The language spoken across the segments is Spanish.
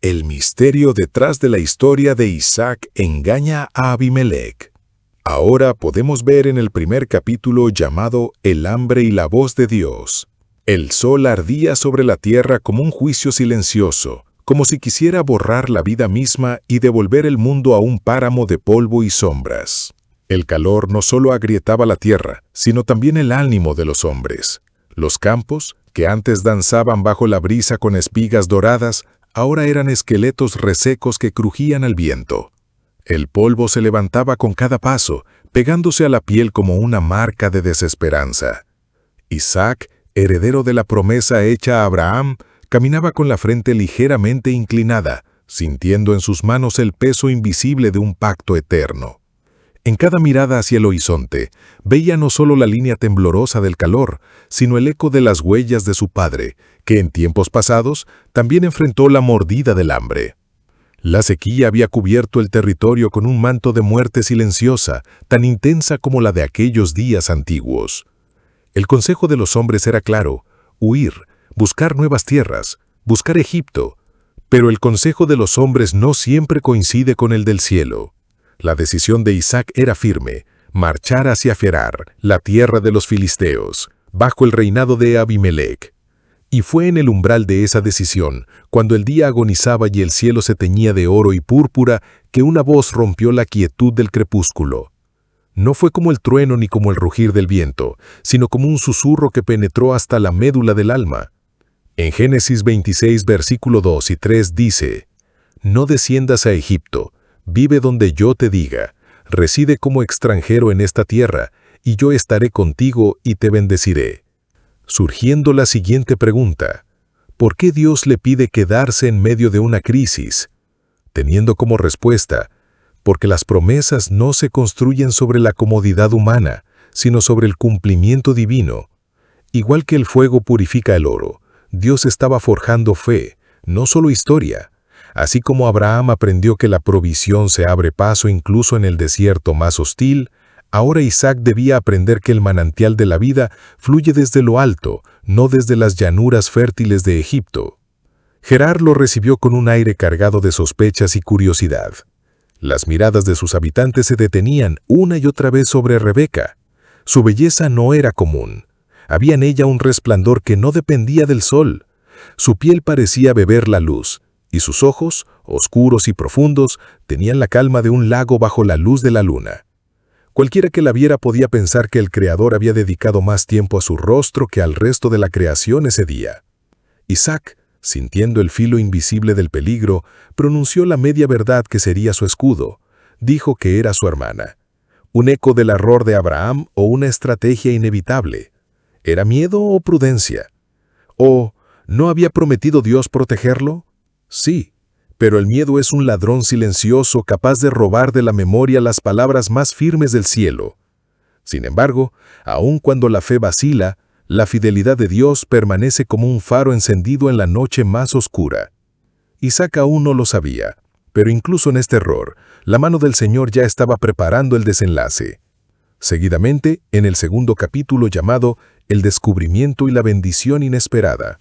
El misterio detrás de la historia de Isaac engaña a Abimelec. Ahora podemos ver en el primer capítulo llamado El hambre y la voz de Dios. El sol ardía sobre la tierra como un juicio silencioso, como si quisiera borrar la vida misma y devolver el mundo a un páramo de polvo y sombras. El calor no solo agrietaba la tierra, sino también el ánimo de los hombres. Los campos, que antes danzaban bajo la brisa con espigas doradas, ahora eran esqueletos resecos que crujían al viento. El polvo se levantaba con cada paso, pegándose a la piel como una marca de desesperanza. Isaac, heredero de la promesa hecha a Abraham, caminaba con la frente ligeramente inclinada, sintiendo en sus manos el peso invisible de un pacto eterno. En cada mirada hacia el horizonte, veía no solo la línea temblorosa del calor, sino el eco de las huellas de su padre, que en tiempos pasados también enfrentó la mordida del hambre. La sequía había cubierto el territorio con un manto de muerte silenciosa, tan intensa como la de aquellos días antiguos. El consejo de los hombres era claro: huir, buscar nuevas tierras, buscar Egipto. Pero el consejo de los hombres no siempre coincide con el del cielo. La decisión de Isaac era firme: marchar hacia Gerar, la tierra de los filisteos, bajo el reinado de Abimelec. Y fue en el umbral de esa decisión, cuando el día agonizaba y el cielo se teñía de oro y púrpura, que una voz rompió la quietud del crepúsculo. No fue como el trueno ni como el rugir del viento, sino como un susurro que penetró hasta la médula del alma. En Génesis 26, versículo 2 y 3 dice: «No desciendas a Egipto, vive donde yo te diga, reside como extranjero en esta tierra, y yo estaré contigo y te bendeciré». Surgiendo la siguiente pregunta: ¿por qué Dios le pide quedarse en medio de una crisis? Teniendo como respuesta: porque las promesas no se construyen sobre la comodidad humana, sino sobre el cumplimiento divino. Igual que el fuego purifica el oro, Dios estaba forjando fe, no solo historia. Así como Abraham aprendió que la provisión se abre paso incluso en el desierto más hostil, ahora Isaac debía aprender que el manantial de la vida fluye desde lo alto, no desde las llanuras fértiles de Egipto. Gerar lo recibió con un aire cargado de sospechas y curiosidad. Las miradas de sus habitantes se detenían una y otra vez sobre Rebeca. Su belleza no era común. Había en ella un resplandor que no dependía del sol. Su piel parecía beber la luz, y sus ojos, oscuros y profundos, tenían la calma de un lago bajo la luz de la luna. Cualquiera que la viera podía pensar que el Creador había dedicado más tiempo a su rostro que al resto de la creación ese día. Isaac, sintiendo el filo invisible del peligro, pronunció la media verdad que sería su escudo. Dijo que era su hermana. ¿Un eco del error de Abraham o una estrategia inevitable? ¿Era miedo o prudencia? ¿O no había prometido Dios protegerlo? Sí. Pero el miedo es un ladrón silencioso capaz de robar de la memoria las palabras más firmes del cielo. Sin embargo, aun cuando la fe vacila, la fidelidad de Dios permanece como un faro encendido en la noche más oscura. Isaac aún no lo sabía, pero incluso en este error, la mano del Señor ya estaba preparando el desenlace. Seguidamente, en el segundo capítulo llamado El descubrimiento y la bendición inesperada.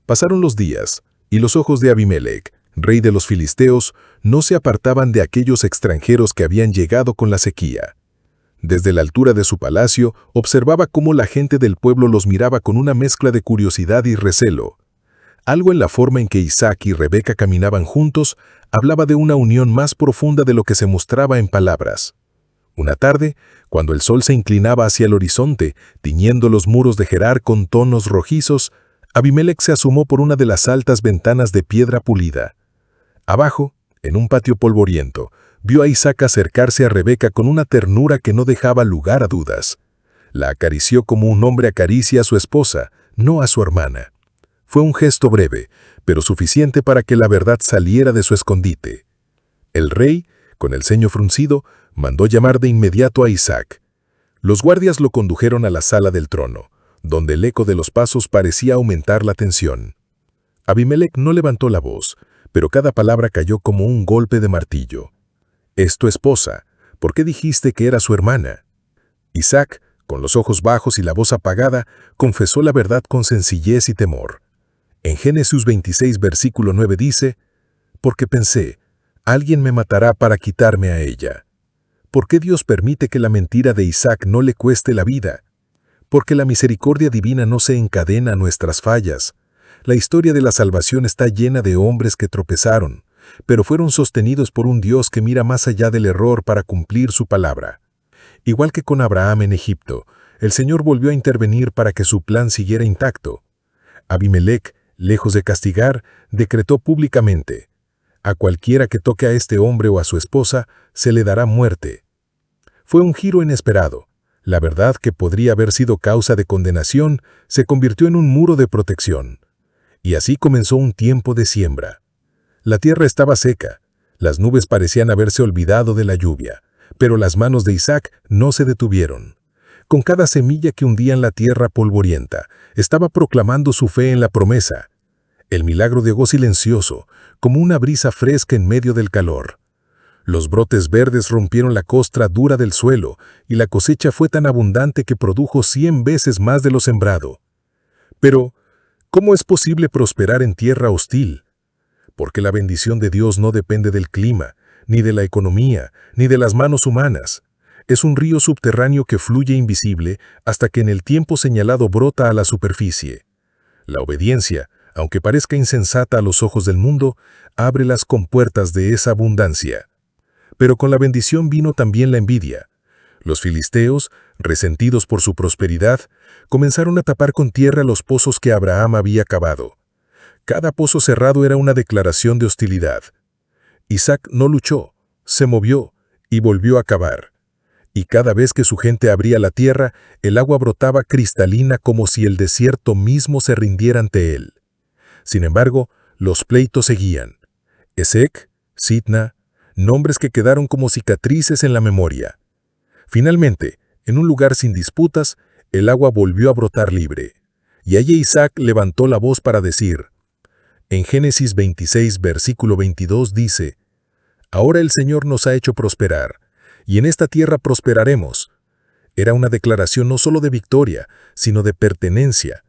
Pasaron los días, y los ojos de Abimelec, rey de los filisteos, no se apartaban de aquellos extranjeros que habían llegado con la sequía. Desde la altura de su palacio, observaba cómo la gente del pueblo los miraba con una mezcla de curiosidad y recelo. Algo en la forma en que Isaac y Rebeca caminaban juntos hablaba de una unión más profunda de lo que se mostraba en palabras. Una tarde, cuando el sol se inclinaba hacia el horizonte, tiñendo los muros de Gerar con tonos rojizos, Abimelec se asomó por una de las altas ventanas de piedra pulida. Abajo, en un patio polvoriento, vio a Isaac acercarse a Rebeca con una ternura que no dejaba lugar a dudas. La acarició como un hombre acaricia a su esposa, no a su hermana. Fue un gesto breve, pero suficiente para que la verdad saliera de su escondite. El rey, con el ceño fruncido, mandó llamar de inmediato a Isaac. Los guardias lo condujeron a la sala del trono, donde el eco de los pasos parecía aumentar la tensión. Abimelec no levantó la voz, pero cada palabra cayó como un golpe de martillo. «Es tu esposa. ¿Por qué dijiste que era su hermana?» Isaac, con los ojos bajos y la voz apagada, confesó la verdad con sencillez y temor. En Génesis 26, versículo 9 dice: porque pensé, alguien me matará para quitarme a ella. ¿Por qué Dios permite que la mentira de Isaac no le cueste la vida? Porque la misericordia divina no se encadena a nuestras fallas. La historia de la salvación está llena de hombres que tropezaron, pero fueron sostenidos por un Dios que mira más allá del error para cumplir su palabra. Igual que con Abraham en Egipto, el Señor volvió a intervenir para que su plan siguiera intacto. Abimelec, lejos de castigar, decretó públicamente: a cualquiera que toque a este hombre o a su esposa, se le dará muerte. Fue un giro inesperado. La verdad, que podría haber sido causa de condenación, se convirtió en un muro de protección. Y así comenzó un tiempo de siembra. La tierra estaba seca, las nubes parecían haberse olvidado de la lluvia, pero las manos de Isaac no se detuvieron. Con cada semilla que hundía en la tierra polvorienta, estaba proclamando su fe en la promesa. El milagro llegó silencioso, como una brisa fresca en medio del calor. Los brotes verdes rompieron la costra dura del suelo, y la cosecha fue tan abundante que produjo 100 veces más de lo sembrado. Pero, ¿cómo es posible prosperar en tierra hostil? Porque la bendición de Dios no depende del clima, ni de la economía, ni de las manos humanas. Es un río subterráneo que fluye invisible hasta que en el tiempo señalado brota a la superficie. La obediencia, aunque parezca insensata a los ojos del mundo, abre las compuertas de esa abundancia. Pero con la bendición vino también la envidia. Los filisteos, resentidos por su prosperidad, comenzaron a tapar con tierra los pozos que Abraham había cavado. Cada pozo cerrado era una declaración de hostilidad. Isaac no luchó, se movió y volvió a cavar. Y cada vez que su gente abría la tierra, el agua brotaba cristalina como si el desierto mismo se rindiera ante él. Sin embargo, los pleitos seguían. Esek, Sitna, nombres que quedaron como cicatrices en la memoria. Finalmente, en un lugar sin disputas, el agua volvió a brotar libre. Y allí Isaac levantó la voz para decir, en Génesis 26, versículo 22 dice, ahora el Señor nos ha hecho prosperar, y en esta tierra prosperaremos. Era una declaración no solo de victoria, sino de pertenencia.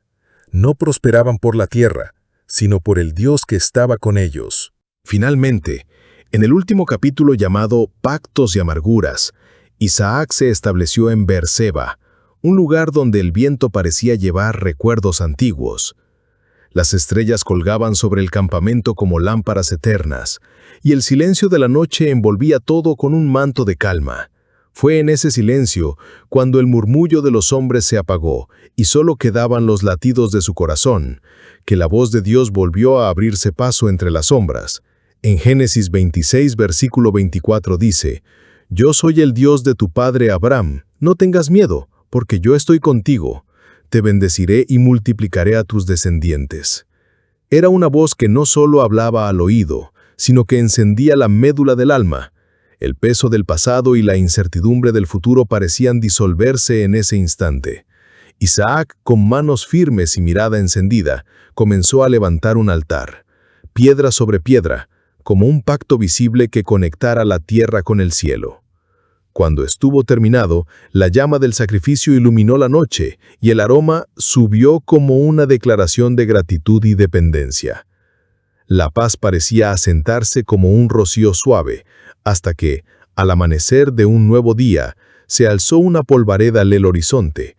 No prosperaban por la tierra, sino por el Dios que estaba con ellos. Finalmente, en el último capítulo llamado Pactos y Amarguras, Isaac se estableció en Beerseba, un lugar donde el viento parecía llevar recuerdos antiguos. Las estrellas colgaban sobre el campamento como lámparas eternas, y el silencio de la noche envolvía todo con un manto de calma. Fue en ese silencio cuando el murmullo de los hombres se apagó y solo quedaban los latidos de su corazón, que la voz de Dios volvió a abrirse paso entre las sombras. En Génesis 26, versículo 24 dice, «Yo soy el Dios de tu padre Abraham, no tengas miedo, porque yo estoy contigo. Te bendeciré y multiplicaré a tus descendientes». Era una voz que no solo hablaba al oído, sino que encendía la médula del alma. El peso del pasado y la incertidumbre del futuro parecían disolverse en ese instante. Isaac, con manos firmes y mirada encendida, comenzó a levantar un altar, piedra sobre piedra, como un pacto visible que conectara la tierra con el cielo. Cuando estuvo terminado, la llama del sacrificio iluminó la noche y el aroma subió como una declaración de gratitud y dependencia. La paz parecía asentarse como un rocío suave, hasta que, al amanecer de un nuevo día, se alzó una polvareda al horizonte.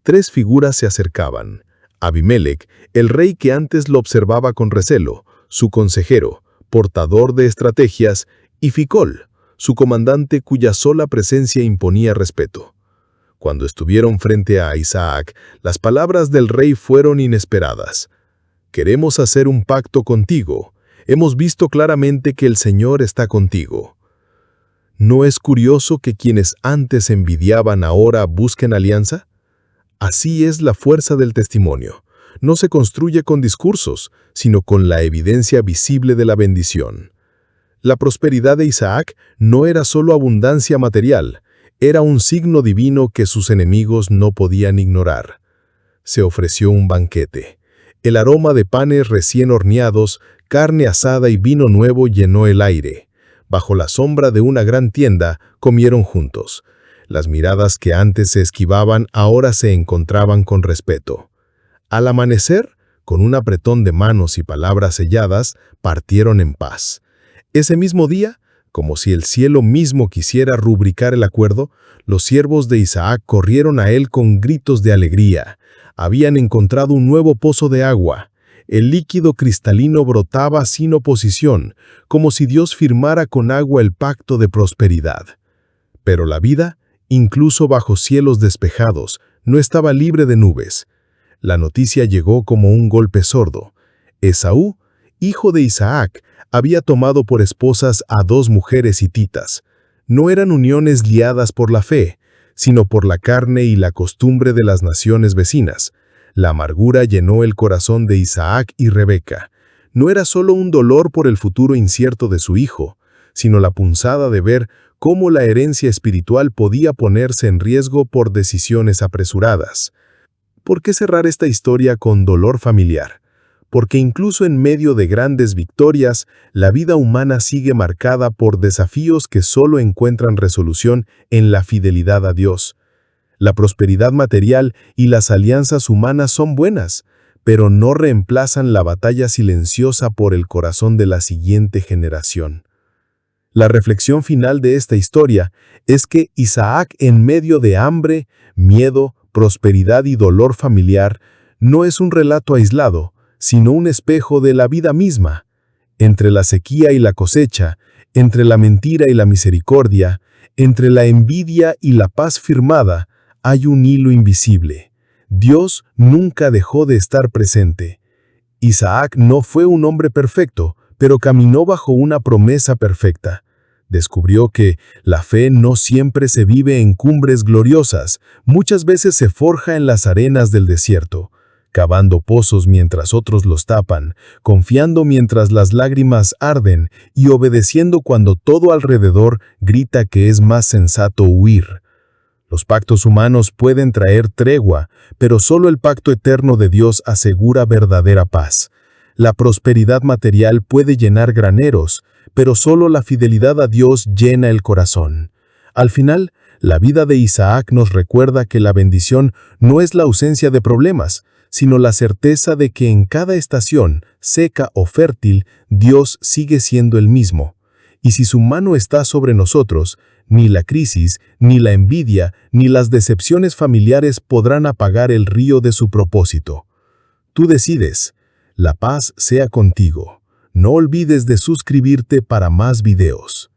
3 figuras se acercaban. Abimelec, el rey que antes lo observaba con recelo, su consejero, portador de estrategias, y Ficol, su comandante cuya sola presencia imponía respeto. Cuando estuvieron frente a Isaac, las palabras del rey fueron inesperadas. «Queremos hacer un pacto contigo. Hemos visto claramente que el Señor está contigo». ¿No es curioso que quienes antes envidiaban ahora busquen alianza? Así es la fuerza del testimonio. No se construye con discursos, sino con la evidencia visible de la bendición. La prosperidad de Isaac no era solo abundancia material, era un signo divino que sus enemigos no podían ignorar. Se ofreció un banquete. El aroma de panes recién horneados, carne asada y vino nuevo llenó el aire. Bajo la sombra de una gran tienda, comieron juntos. Las miradas que antes se esquivaban ahora se encontraban con respeto. Al amanecer, con un apretón de manos y palabras selladas, partieron en paz. Ese mismo día, como si el cielo mismo quisiera rubricar el acuerdo, los siervos de Isaac corrieron a él con gritos de alegría. Habían encontrado un nuevo pozo de agua. El líquido cristalino brotaba sin oposición, como si Dios firmara con agua el pacto de prosperidad. Pero la vida, incluso bajo cielos despejados, no estaba libre de nubes. La noticia llegó como un golpe sordo. Esaú, hijo de Isaac, había tomado por esposas a 2 mujeres hititas. No eran uniones guiadas por la fe, sino por la carne y la costumbre de las naciones vecinas. La amargura llenó el corazón de Isaac y Rebeca. No era solo un dolor por el futuro incierto de su hijo, sino la punzada de ver cómo la herencia espiritual podía ponerse en riesgo por decisiones apresuradas. ¿Por qué cerrar esta historia con dolor familiar? Porque incluso en medio de grandes victorias, la vida humana sigue marcada por desafíos que solo encuentran resolución en la fidelidad a Dios. La prosperidad material y las alianzas humanas son buenas, pero no reemplazan la batalla silenciosa por el corazón de la siguiente generación. La reflexión final de esta historia es que Isaac, en medio de hambre, miedo, prosperidad y dolor familiar, no es un relato aislado, sino un espejo de la vida misma. Entre la sequía y la cosecha, entre la mentira y la misericordia, entre la envidia y la paz firmada, hay un hilo invisible. Dios nunca dejó de estar presente. Isaac no fue un hombre perfecto, pero caminó bajo una promesa perfecta. Descubrió que la fe no siempre se vive en cumbres gloriosas, muchas veces se forja en las arenas del desierto, cavando pozos mientras otros los tapan, confiando mientras las lágrimas arden y obedeciendo cuando todo alrededor grita que es más sensato huir. Los pactos humanos pueden traer tregua, pero solo el pacto eterno de Dios asegura verdadera paz. La prosperidad material puede llenar graneros, pero solo la fidelidad a Dios llena el corazón. Al final, la vida de Isaac nos recuerda que la bendición no es la ausencia de problemas, sino la certeza de que en cada estación, seca o fértil, Dios sigue siendo el mismo. Y si su mano está sobre nosotros, ni la crisis, ni la envidia, ni las decepciones familiares podrán apagar el río de su propósito. Tú decides. La paz sea contigo. No olvides de suscribirte para más videos.